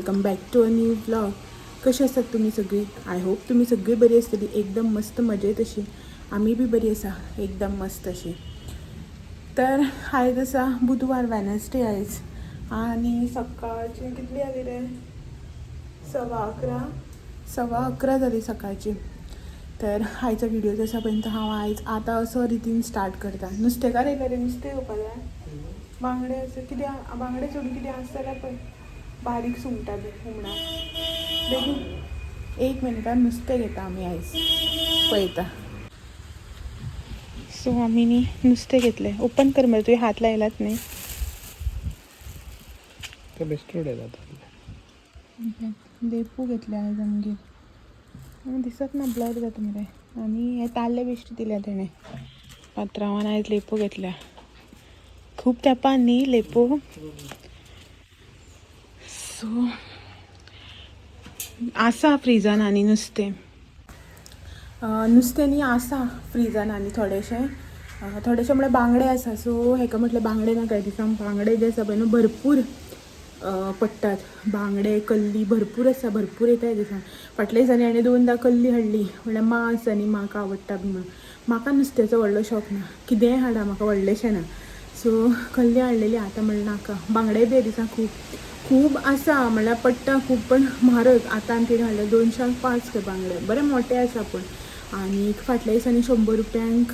Welcome back to a new blog. कशी असतात तुम्ही सगळी? आय होप तुम्ही सगळी बरी असतली, एकदम मस्त मजेत अशी. आम्ही बी बरी असा, एकदम मस्त अशी. तर आयज असा बुधवार, वेनसडे आयज, आणि सकाळचे कितली आली रे? 11:15 जाली सकाळची. तर आयचा व्हिडिओ जसा पर्यंत हांव आयज आतां असो रितीन स्टार्ट करता. नुस्तेकार येयला रे, नुस्तें येवपा जाय. बांगडे असं कितें, बांगडे सोडून कितें आसता जाल्यार पळय, बारीक सुंगटां बी हुमणा देखून 1 मिनटान नुस्तें घेता आमी आयज, पळयता. सो आमी न्ही नुस्तें घेतलें. ओपन कर मरे, तुवें हात लायलात न्ही. ते बेस्टोड येतात. लेपू घेतले आयज आमगेर. दिसत ना, ब्लर जाता मरे. आनी हे ताल्ले बेश्टी दिल्या तेणें पात्रांवान. आयज लेपो घेतल्या. खूब तेंपान न्ही लेपो. सो आसा फ्रिजान आनी नुस्तें न्ही आसा फ्रिजान आनी थोडेशें म्हळ्यार बांगडे आसा. सो हेका म्हटलें बांगडे नाका दिसा. बांगडे जे आसा पळय न्हू भरपूर पडटात. बांगडे कल्ली भरपूर आसा, भरपूर येता ह्या दिसान. फाटल्या दिसांनी हांवें 2दा कल्ली हाडली, म्हळ्यार मांस आनी म्हाका आवडटा बी म्हणून. म्हाका नुस्त्याचो व्हडलो शौक ना, कितेंय हाडा म्हाका व्हडलेशें ना. सो कल्ली हाडलेली. आतां म्हणलें नाका. बांगडे बी ह्या दिसान खूब आसा, म्हळ्यार पडटा खूब, पण म्हारग. आतां आनी कितें हाडलें, 205 ते बांगडे, बरे मोठे आसा पूण. आनी फाटल्या दिसांनी 100 रुपयांक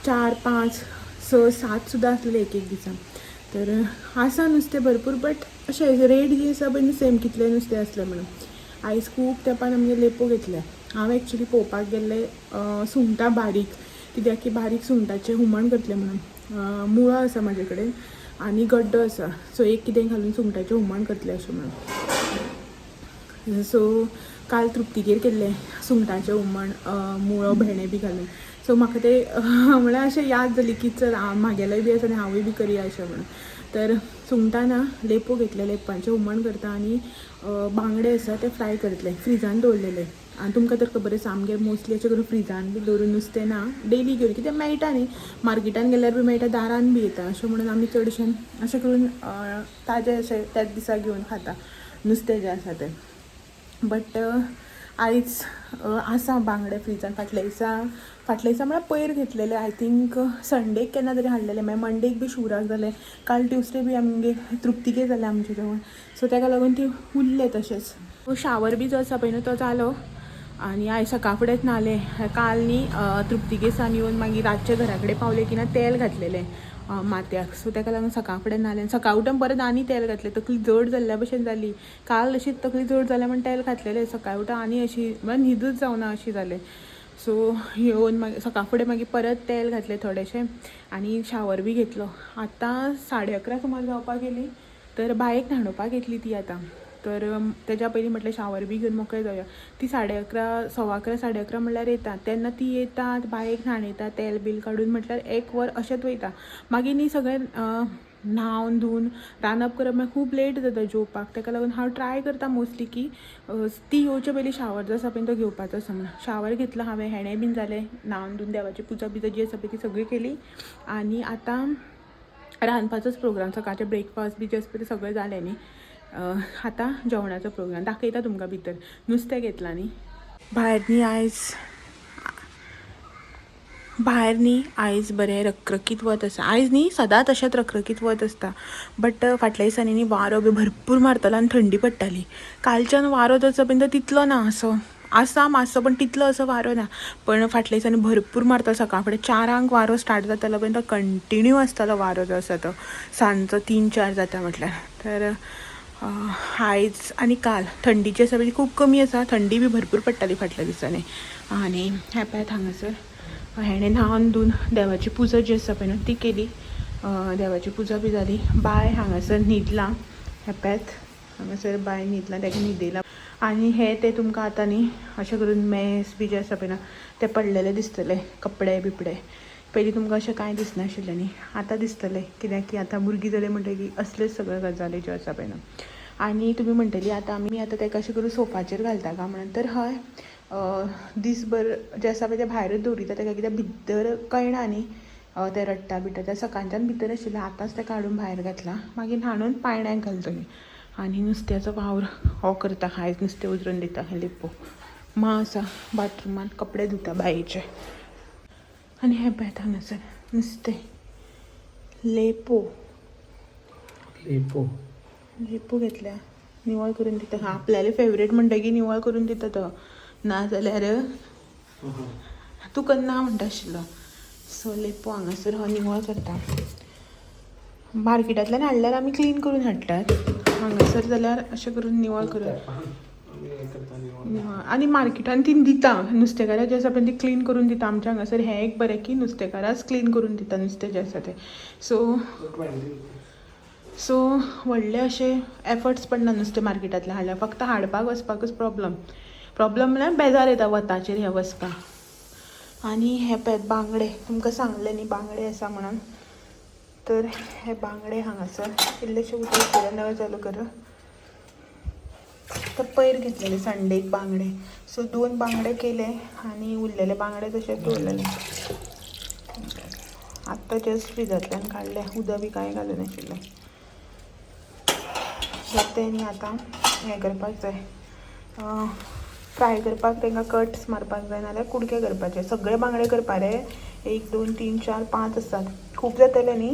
4, 5, 6, 7 सुद्दां आसलेले एक दिसान. तर आसा नुस्तें भरपूर, बट अशें रेट जी आसा पळय सेम कितलें नुस्तें आसलें म्हणून. आयज खूब तेंपान आमगे लेपो घेतले. हांव एक्चुली पळोवपाक गेल्लें सुंगटां बारीक, कित्याक की बारीक सुंगटाचें हुमण करतलें म्हणून. मुळो आसा म्हाजे कडेन आनी गड्डो आसा. सो एक कितें घालून सुंगटाचें हुमण करतलें अशें म्हणून. सो काल तृप्तीगेर केल्लें सुंगटाचें हुमण, मुळो भेंडे बी घालून. सो म्हाका तें म्हळ्यार अशें याद जाली की चल म्हागेलोय बी आसा आनी हांवूय बी करया अशें म्हणून. तर सुंगटां ना, लेपो घेतले, लेपांचें हुमण करता. आनी बांगडे आसा ते फ्राय करतले, फ्रिजान दवरलेले. आनी तुमकां तर खबर आसा आमगेर मोस्टली अशें करून फ्रिजान बी दवरून नुस्तें ना, डेली घेवन कितें मेळटा न्ही, मार्केटान गेल्यार बी मेळटा, दारान बी येता. अशें म्हणून आमी चडशें अशें करून ताजें अशें त्याच दिसा घेवन खाता नुस्तें जें आसा तें. बट आयज आसा बांगडे फ्रिजान. फाटल्या दिसा म्हळ्यार पयर घेतलेले, आय थिंक संडेक केन्ना तरी हाडलेले, मागीर मंडेक बी शिवराक जालें. काल ट्युसडे बी आमगे तृप्तीके जालें आमचे जेवण. सो ताका लागून ती उरले तशेंच. शावर बी जो आसा पळय न्हू तो जालो. आनी आयज सकाळ फुडेंच न्हालें. काल न्ही तृप्तीकेसान येवन मागीर रातचे घरा कडेन पावले की ना तेल घातलेलें माथ्याक. सो ताका लागून सकाळ फुडें न्हालें. सकाळ उठून परत आनी तेल घातलें. तकली जड जाल्ल्या भशेन जाली. काल अशीच तकली जड जाल्या म्हण तेल घातलेलें. सकाळ उठून आनी अशी म्हळ्यार न्हिदूच जावना अशी जालें. सो येवन मागीर सकाळ फुडें मागीर परत तेल घातलें थोडेंशें आनी शावर बी घेतलो. आतां 11:30 सुमार जावपाक गेली. तर बायेक न्हाणोवपाक येतली ती आतां. तर तेज्या पयलीं म्हटलें शावर बी घेवन मोकळे जावया. ती 11:30, 11:15 म्हणल्यार येता. तेन्ना ती येतात, बायेक न्हाणयता, तेल बील काडून म्हटल्यार 1 वर अशेंच वयता. मागीर न्ही सगळें न्हावन धुवन रांदप करप म्हळ्यार खूब लेट जाता जेवपाक. ताका लागून हांव ट्राय करता मोस्टली की ती येवचे पयलीं शावर जो आसा पळय तो घेवपाचो आसा म्हणून. शावर घेतलो हांवें, हेणें बीन जालें, न्हावन धुवन देवाची पुजा बिजा जी आसा पळय ती सगळी केली. आनी आतां रांदपाचोच प्रोग्राम, सकाळचें ब्रेकफास्ट बी जें आसा पळय तें सगळें जालें न्ही. आतां जेवणाचो प्रोग्राम दाखयता तुमकां भितर. नुस्तें घेतलां न्ही. भायर न्ही आयज बरें रखरखीत वत आसा. आयज न्ही सदांच तशेंच रखरखीत वत आसता. बट फाटल्या दिसांनी न्ही वारो बी भरपूर मारतालो आनी थंडी पडटाली. कालच्यान वारो जो आसा पळय तो तितलो ना, असो आसा मातसो पण तितलो असो वारो ना. पण फाटल्या दिसांनी भरपूर मारता. सकाळ फुडें 4 वारो स्टार्ट जातालो पळय तो कंटिन्यू आसतालो वारो जो आसा तो, सांजचो 3-4 जाता म्हटल्यार. तर आयज आनी काल थंडी जी आसा पळय ती खूब कमी आसा. थंडी बी भरपूर पडटाली फाटल्या दिसांनी. आनी हे पळयात हांगासर हेणें न्हावन धुवन देवाची पुजा जी आसा पळय न्हू ती केली. देवाची पुजा बी जाली. बाय हांगासर न्हिदलां. हे पळयात हांगासर बाय न्हिदलां, ताका न्हिदयलां. आनी हे ते तुमकां आतां न्ही अशें करून मेस बी जे आसा पळय ना ते पडलेले दिसतले, कपडे बिपडे. पयलीं तुमकां अशें कांय दिसनाशिल्लें न्ही, आतां दिसतलें. कित्याक की आतां भुरगीं जालीं म्हणटकीर असल्योच सगळ्यो गजाली ज्यो आसा पळय ना. आनी तुमी म्हणटली आतां ताका अशें करून सोफाचेर घालता काय म्हणून. तर हय, दीसभर जें आसा पळय तें भायरूच दवरिता ताका, कित्याक भितर कळना न्ही तें रडटा बिडटा. तें सकाळच्यान भितर आशिल्लें, आतांच तें काडून भायर घातलां. मागीर न्हाणून पाळण्याक घालतलीं. आणि नुस्त्याचो वावर हो करता हायच नुस्तें उजरून दिता लेपो मा आसा बाथरुमान कपडे धुता बायेचे आनी हे पळय हांगासर नुस्तें लेपो लेपो लेपो घेतल्या निवळ करून दिता हा आपल्याले फेवरेट म्हणटकीर निवळ करून दिता तो ना जाल्यार तूं करना म्हणटा आशिल्लो सो लेपो हांगासर हो निवळ करता मार्केटांतल्यान हाडल्यार आमी क्लीन करून हाडटात हांगासर जाल्यार अशें करून निवळ करून आनी मार्केटान ती दिता नुस्तेकारां जे आसा पळय ती क्लीन करून दिता आमच्या हांगासर हें एक बरें की नुस्तेकारांच क्लीन करून दिता नुस्तें जें आसा तें सो व्हडले अशे एफर्ट्स पडना नुस्तें मार्केटांतल्यान हाडल्यार फक्त हाडपाक वचपाकूच प्रॉब्लम म्हळ्यार बेजार येता वताचेर हे वचपाक आनी हे पळय बांगडे तुमकां सांगलें न्ही बांगडे आसा म्हणून तर हे बांगडे हांगासर इल्लेशे उदक घालून नळ चालू कर तर पयर घेतलेले संडेक बांगडे सो 2 बांगडे केले आनी उरलेले बांगडे तशेंच दवरलेले आत्तां जस्ट फ्रिजांतल्यान काडले उदक बी कांय घालूं नाशिल्लें तें न्ही आतां हें करपाक जाय फ्राय करपाक तांकां कट्स मारपाक जाय नाल्यार कुडके करपाचे सगळे बांगडे करपा रे 1 2 3 4 5 आसात खूब जातले न्ही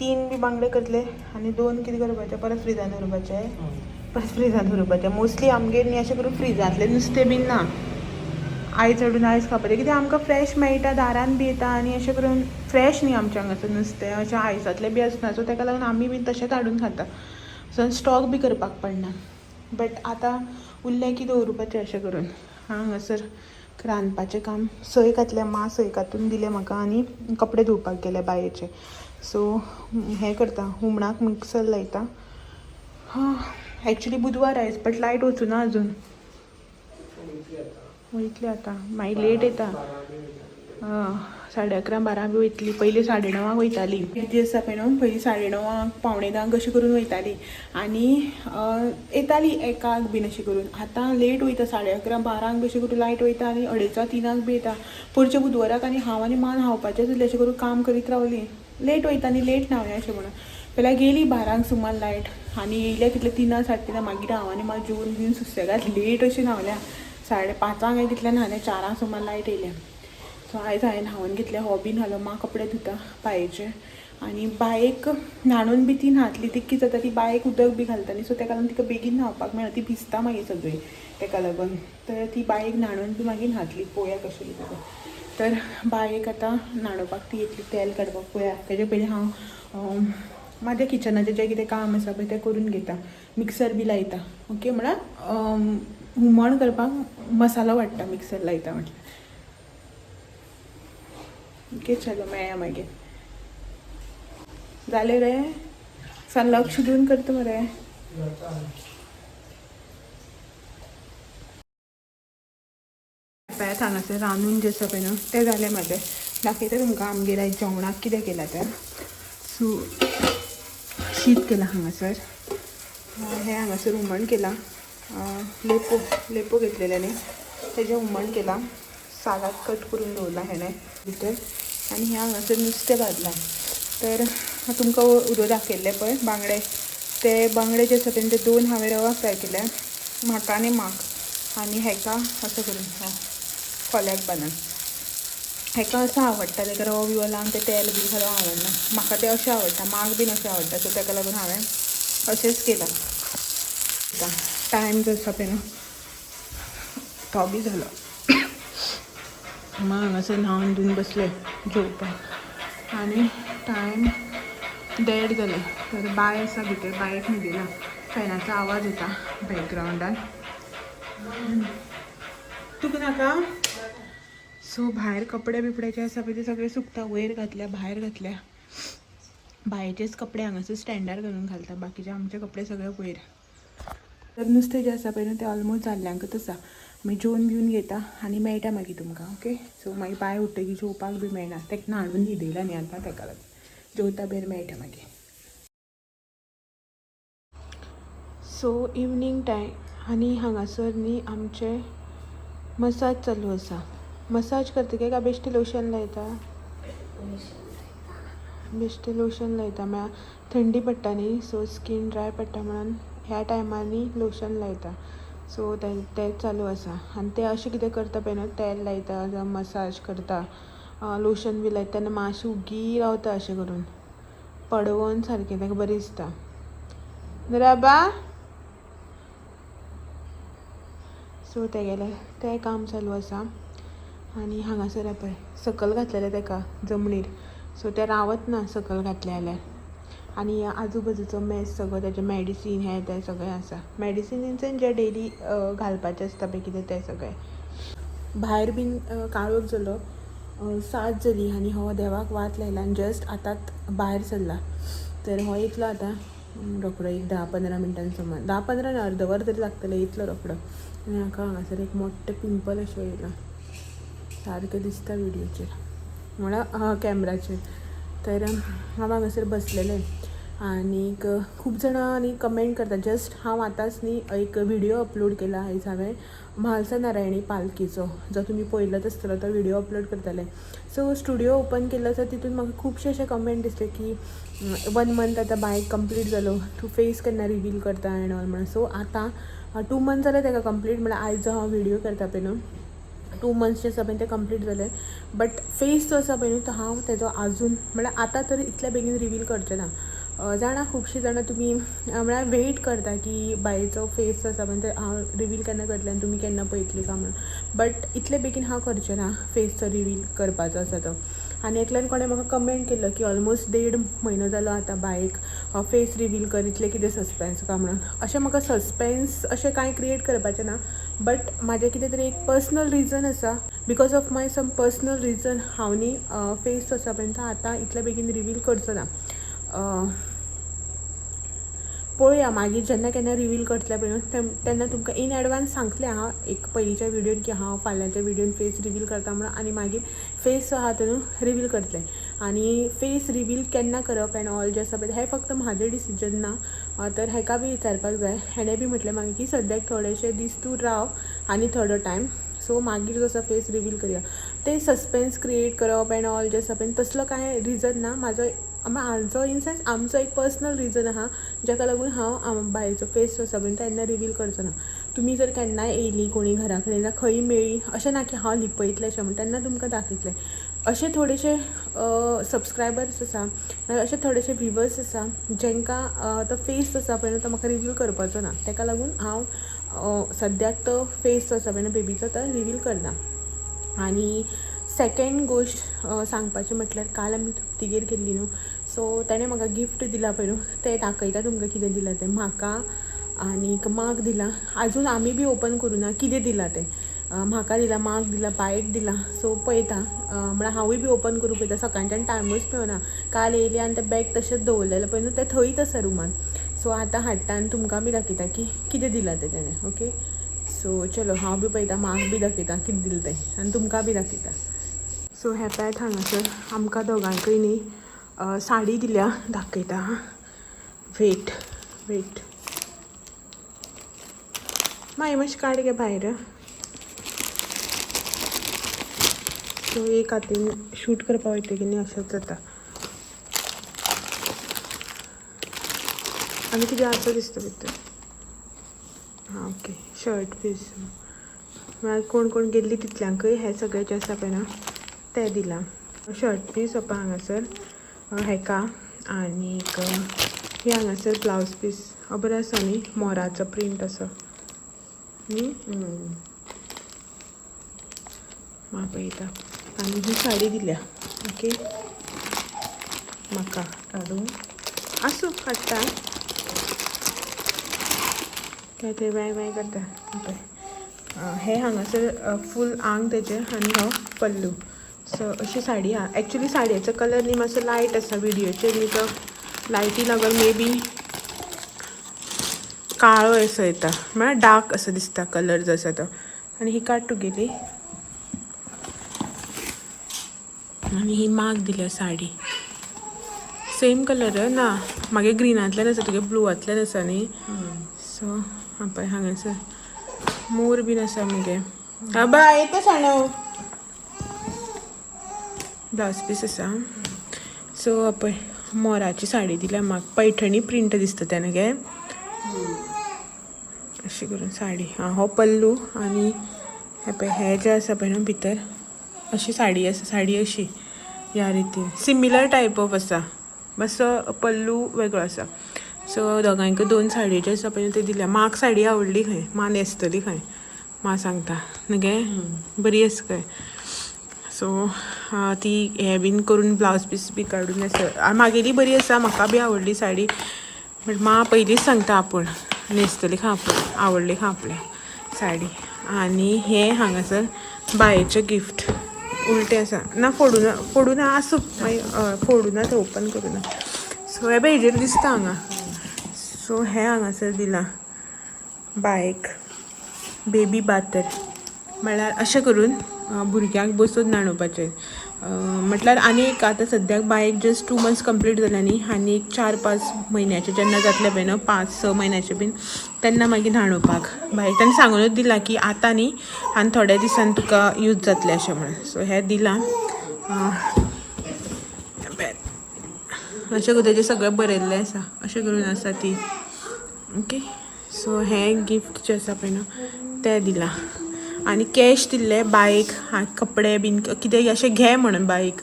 3 बी बांगडे करतले आनी 2 कितें करपाचे परत फ्रिजान दवरपाचे मोस्टली आमगेर न्ही अशें करून फ्रिजांतलें नुस्तें बीन ना आयज हाडून आयज खावपाचें कित्याक आमकां फ्रेश मेळटा दारान बी येता आनी अशें करून फ्रेश न्ही आमच्या हांगासर नुस्तें अशें आयसातलें बी आसना सो ताका लागून आमी बी तशेंच हाडून खाता सो स्टॉक बी करपाक पडना बट आतां उरलें की दवरपाचें अशें करून हांगासर रांदपाचें काम सय घातल्या सय घातून दिलें म्हाका आनी कपडे धुवपाक गेले बायेचे सो हें करता हुमणाक मिक्सर लायता एक्चुली बुधवार आयज बट लायट वचूना अजून वयतली आतां मागीर लेट येता 11:30-12 बी वयतली पयलीं 9:30 वयताली कितें आसा पळय न्हू पयलीं 9:30 9:45 अशें करून वयताली आनी येताली 1 बीन अशें करून आतां लेट वयता 11:30-12 बी अशें करून लायट वयता आनी 2:30-3 बी येता पुढच्या बुधवाराक आनी हांव आनी मान हांवपाचेंच उरलें अशें करून काम करीत रावलीं लेट वयता आनी लेट न्हांवया अशें म्हणून पयल्यार गेली 12 सुमार लायट आनी येयल्या कितले 3-3:30 मागीर हांव आनी मागीर जेवन बीन सुसेगाद लेट अशी न्हांवल्या 5:30 कितल्या न्हालें 4 सुमार लायट येयल्या सो आयज हांवें न्हांवून घेतलें हो बी न्हालो मा कपडे धुता बायेचे आनी बायेक न्हाणून बी ती न्हातली ती कितें जाता ती बायेक उदक बी घालता न्ही सो ताका लागून तिका बेगीन न्हावपाक मेळना ती भिजता मागीर सगळी ताका लागून तर ती बायेक न्हाणून बी मागीर न्हातली पळोवया कशें कितें तर बायेक आतां न्हाणोवपाक ती येतली तेल काडपाक पळोवया तेजे पयलीं हांव म्हाज्या किचनाचें जें कितें काम आसा पळय तें करून घेता मिक्सर बी लायता ओके म्हळ्यार हुमण करपाक मसालो वाडटा मिक्सर लायता म्हटल्यार ओके चलो मेळया मागीर जालें रे सान लक्ष दिवन करता मरे पळयात हांगासर रांदून जें आसा पळय न्हू तें जालें म्हाजें दाखयता तुमकां आमगेर आयज जेवणाक कितें केलां तें सो शीत केलां हांगासर हें हांगासर हुमण केलां लेपो घेतलेले न्ही तेजें हुमण केलां सालाद कट करून दवरला हेणें भितर आनी हें हांगासर नुस्तें भाजलां तर तुमकां उदक दाखयल्लें पळय बांगडे ते बांगडे जे आसा ते 2 हांवें रवा फ्राय केल्या म्हाका आनी माक आनी हेका असो करून खोल्याक बांदून हेका असं आवडटा ताका रवो बिवो लावन तें तेल बी घालून आवडना म्हाका तें अशें आवडटा माक बीन अशें आवडटा सो ताका लागून हांवें अशेंच केलां टायम जो आसा पळय न्हू तो बी जालो मां हांगासर न्हांवन धुवन बसलें जेवपाक आनी टायम 1:30 जालें तर बाय आसा भितर बायेक न्हिदयला फॅनाचो आवाज येता बॅकग्रावंडान तुका नाका सो भायर कपडे बिपडे जे आसा पळय ते सगळे सुकता वयर घातल्या भायर घातल्या बायेचेच कपडे हांगासर स्टँडार घालून घालता बाकीचे आमचे कपडे सगळे वयर तर नुस्तें जें आसा पळय न्हू तें ऑलमोस्ट जाल्ल्यांकच आसा मागीर जेवन बिवन घेता आनी मेळटा मागीर तुमकां ओके सो मागीर बाय उठ्ठकीर जेवपाक बी मेळना ताका न्हाणून न्हिदयला न्ही आतां ताका लागून जेवता बेर मेळटा मागीर सो इवनींग टायम आनी हांगासर न्ही आमचे मसाज चालू आसा मसाज करतकीर काय बेश्टी लोशन लायता बेश्टे लोशन लायता म्हळ्यार थंडी पडटा न्ही सो स्कीन ड्राय पडटा म्हणून ह्या टायमांनी लोशन लायता सो तेच चालू आसा आनी ते अशें कितें करता पळय न्हू तेल लायता जावं मसाज करता लोशन बी लायता तेन्ना मातशें उगी रावता अशें करून पडवून सारकें ताका बरें दिसता राबा सो तेगेलें तें काम चालू आसा आनी हांगासर पळय सकल घातलेलें ताका जमनीर सो तें रावत ना सकल घातलें जाल्यार आनी आजू बाजूचो मॅस सगळो तेजें मॅडिसीन हें तें सगळें आसा मॅडिसीन इन सेन्स जें डेली घालपाचें आसता पळय कितें तें सगळें भायर बीन काळोख जालो 7 जाली आनी हो देवाक वात लायला आनी जस्ट आतांच भायर सरला तर हो येतलो आतां रोखडो एक 10-15 मिनटां समान 10-15 ना अर्दवर तरी लागतलें येतलो रोखडो आनी म्हाका हांगासर एक मोठ्ठे पिंपल अशें येयला सारकें दिसता विडियोचेर म्हळ्यार कॅमेराचेर तर हांव हांगासर बसलेलें आनीक खूब जाणांनी कमेंट करता जस्ट हांव आतांच न्ही एक विडियो अपलोड केला आयज हांवें म्हालसा नारायणी पालखीचो जो तुमी पळयलोच आसतलो तो विडियो अपलोड करताले सो स्टुडियो ओपन केल्लो आसा तितून म्हाका खुबशे अशे कमेंट दिसले की 1 मंथ आतां बायक कंप्लीट जालो तूं फेस केन्ना रिवील करता एंड ऑल म्हणून सो आतां 2 मंथ जाले ताका कंप्लीट म्हळ्यार आयज जो हांव विडियो करता पळय न्हू 2 मंथ्स जे आसा पळय ते कंप्लीट जाले बट फेस जो आसा पळय न्हू तो हांव तेजो आजून म्हळ्यार आतां तरी इतल्या बेगीन रिवील करचें ना जाणां खुबशीं जाणां तुमी म्हळ्यार वेट करता की बायेचो फेस जो आसा पळय ते हांव रिवील केन्ना करतलें आनी तुमी केन्ना पळयतली काय म्हणून बट इतले बेगीन हांव करचें ना फेसचो रिवील करपाचो आसा तो आनी एकल्यान कोणें म्हाका कमेंट केल्लो की ऑलमोस्ट 1.5 म्हयनो जालो आतां बायक फेस रिवील कर इतलें कितें सस्पेन्स काय म्हणून अशें म्हाका सस्पेन्स अशें कांय क्रिएट करपाचें ना बट म्हाजें कितें तरी एक पर्सनल रिजन आसा because of my some personal reason हांव न्ही फेस जो आसा पळय तो आतां इतल्या बेगीन रिवील करचो ना पळोवया मागीर जेन्ना केन्ना रिवील करतलें पळय न्हू तेन्ना तुमकां इन एडवान्स सांगतलें हांव एक पयलींच्या विडियोन की हांव फाल्यांच्या विडियोन फेस रिवील करता म्हणून आनी मागीर फेस जो आहा तो न्हू रिवील करतलें आनी फेस रिवील केन्ना करप एंड ऑल जें आसा पळय हें फक्त म्हाजें डिसिजन ना तर हेका बी विचारपाक जाय हेणें बी म्हटलें मागीर की सद्याक थोडेशे दीस तूं राव आनी थोडो टायम सो मागीर जो आसा फेस रिवील करया ते सस्पेन्स क्रिएट करप एंड ऑल जे आसा पळय तसलो कांय रिजन ना म्हाजो इन सेन्स आमचो एक पर्सनल रिजन आहा जाका लागून हांव बायेचो फेस जो आसा पळय तेन्ना रिवील करचो ना तुमी जर केन्नाय येयली कोणी घरा कडेन जाल्यार खंय मेळ्ळी अशें ना की हांव लिपयतलें अशें म्हणून तेन्ना तुमकां दाखयतलें अशे थोडेशे सबस्क्रायबर्स आसा अशे थोडेशे व्हिवर्स आसा जेंकां तो फेस जो आसा पळय तो म्हाका रिवील करपाचो ना तेका लागून हांव सद्याक तो फेस जो आसा पळय बेबीचो तो रिवील करना आनी सेकेंड गोश्ट सांगपाचें म्हटल्यार काल आमी तृप्तीगेर गेल्ली न्हू सो ताणें म्हाका गिफ्ट दिला पळय न्हू तें दाखयता तुमकां कितें दिलां तें म्हाका आनीक माक दिलां आजून आमी बी ओपन करूना कितें दिलां तें म्हाका दिलां माक दिलां बायक दिलां सो पळयता म्हळ्यार हांवूय बी ओपन करूं पळयता सकाळच्यान टायमूच मेळना काल येयलें आनी तें बॅग तशेंच दवरलेलें पळय न्हू तें थंयच आसा रुमान सो आतां हाडटा आनी तुमकां बी दाखयता की कितें दिलां तें तेणें ओके सो चलो हांव बी पळयता माक बी दाखयता कितें दिलें तें आनी तुमकां बी दाखयता सो हे पळयत हांगासर आमकां दोगांकय न्ही साडी दिल्या दाखयता वेट मागीर मातशें काड गे भायर सो एक हातीन शूट करपा वयतकीर न्ही अशेंच जाता आनी कितें आसा दिसता भितर हां ओके शर्ट पीस म्हळ्यार कोण कोण गेल्ली तितल्यांकय हें सगळें जें आसा पळय ना तें दिलां शर्ट पीस ओपा हांगासर हेका आनीक हे हांगासर ब्लावज पीस बरो आसा न्ही मोराचो प्रिंट असो म्हाका पळयता आनी ही साडी दिल्या ओके म्हाका काडूं आसूं काडटा काय थंय वाय करता पळय हे हांगासर फूल आंग तेजें आनी हो पल्लू सो अशी साडी आहा एक्चुली साडयेचो कलर न्ही मातसो लायट आसा विडियोचेर न्ही तो लायटी लागून मे बी काळो असो येता म्हळ्यार डार्क असो दिसता कलर जो आसा तो आनी ही काड तुगेली आनी ही माग दिल्या साडी सेम कलर ना मागे ग्रीनांतल्यान आसा तुगे ब्लूवांतल्यान आसा न्ही सो पळय हांगासर मोर बीन आसा मगे बाय येता साणो ब्लावज पीस आसा सो पळय मोराची साडी दिल्या म्हाका पैठणी प्रिंट दिसता त्यानं गे अशी करून साडी हो पल्लू आणि हे पळय हे जे आसा पळय न्हू भितर अशी साडी आसा साडी अशी ह्या रितीन सिमिलर टायप ऑफ आसा बस पल्लू वेगळो आसा सो दोगांयक 2 साडी ज्यो आसा पळय ते दिल्या म्हाका साडी आवडली खंय मा न्हेसतली खंय मा सांगता न्हगे बरी आसा खंय सो ती हे बीन करून ब्लावज पीस बी काडून आसा म्हागेली बरी आसा म्हाका बी आवडली साडी बट मा पयलींच सांगता आपूण न्हेसतली खंय आपूण आवडली खंय आपल्या साडी आणि हे हांगासर बायेचें गिफ्ट उलटें आसा ना फोडून आसूं फोडून थंय ओपन करूना सो हे हेजेर दिसता हांगा सो हे हांगासर दिलां बायक बेबी बातर म्हळ्यार अशें करून भुरग्यांक बसून न्हाणोवपाचें म्हटल्यार आनी एक आतां सद्याक बायक जस्ट 2 months कंप्लीट जाल्या न्ही आनी 4-5 म्हयन्याचे जेन्ना जातले पळय न्हू 5-6 म्हयन्याचे बीन तेन्ना मागीर न्हाणोवपाक बायक तांणी सांगूनच दिलां की आतां न्ही आनी थोड्या दिसान तुका यूज जातलें अशें म्हणून सो हें दिलां अशें करून तेजें सगळें बरयल्लें आसा अशें करून आसा ती ओके सो हें गिफ्ट जें आसा पळय न्हू तें दिलां आनी कॅश दिल्ले बायक कपडे बीन कितें अशें घे म्हणून बायक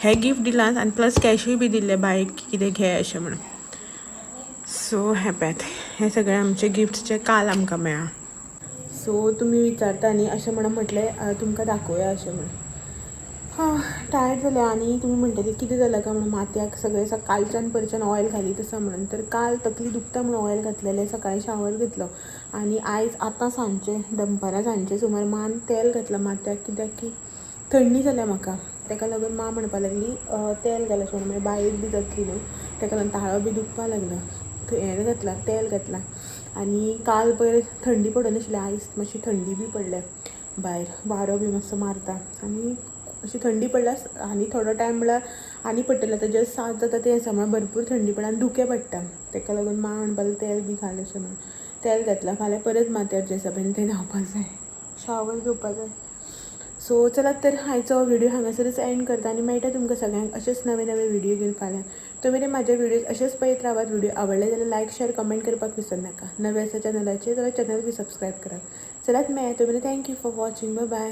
हे गिफ्ट दिलां आनी प्लस कॅशूय बी दिल्ले बायक कितें घे अशें म्हणून सो हे पळयात हे सगळे आमचे गिफ्ट्स जे काल आमकां मेळ्ळा सो तुमी विचारता न्ही अशें म्हणून म्हटलें तुमकां दाखोवया अशें म्हणून टायर्ड जालें आनी तुमी म्हणटली कितें जालें काय म्हणून माथ्याक सगळें कालच्यान परच्यान ऑयल घालीत आसा म्हणून तर काल तकली दुखता म्हणून ऑयल घातलेलें सकाळीं शावर घेतलो आनी आयज आतां सांजचें दनपारां सांजचें सुमार मान तेल घातलां माथ्याक कित्याक की थंडी जाल्या म्हाका ताका लागून मा म्हणपा लागली तेल घाल अशें म्हणून बायक बी जातली न्हू ताका लागून ताळो बी दुखपा लागलो हें घातलां तेल घातलां आनी काल पयर थंडी पडनाशिल्ली आयज मातशी थंडी बी पडल्या भायर वारो बी मातसो मारता आनी अशी थंडी पडल्यार आनी थोडो टायम म्हळ्यार आनी पडटलें आतां जस्ट 7 जाता तें आसा म्हळ्यार भरपूर थंडी पडटा आनी दुखें पडटा ताका लागून मा म्हणपा लागली तेल बी घाल अशें म्हणून तेल घातलां फाल्यां परत माथ्यार जें आसा पळय तें न्हांवपाक जाय शावर घेवपाक जाय सो चलात तर आयचो व्हिडिओ हांगासरच एंड करता आनी मेळटा तुमकां सगळ्यांक अशेच नवे नवे व्हिडिओ घेवन फाल्यां तुमी म्हाजे व्हिडिओज अशेच पळयत रावात व्हिडिओ आवडले जाल्यार लायक शेअर कमेंट करपाक विसर नाका नवे आसा चॅनलाचेर जाल्यार चॅनल बी सबस्क्रायब करात चलात मेळया तुमी thank you for watching bye bye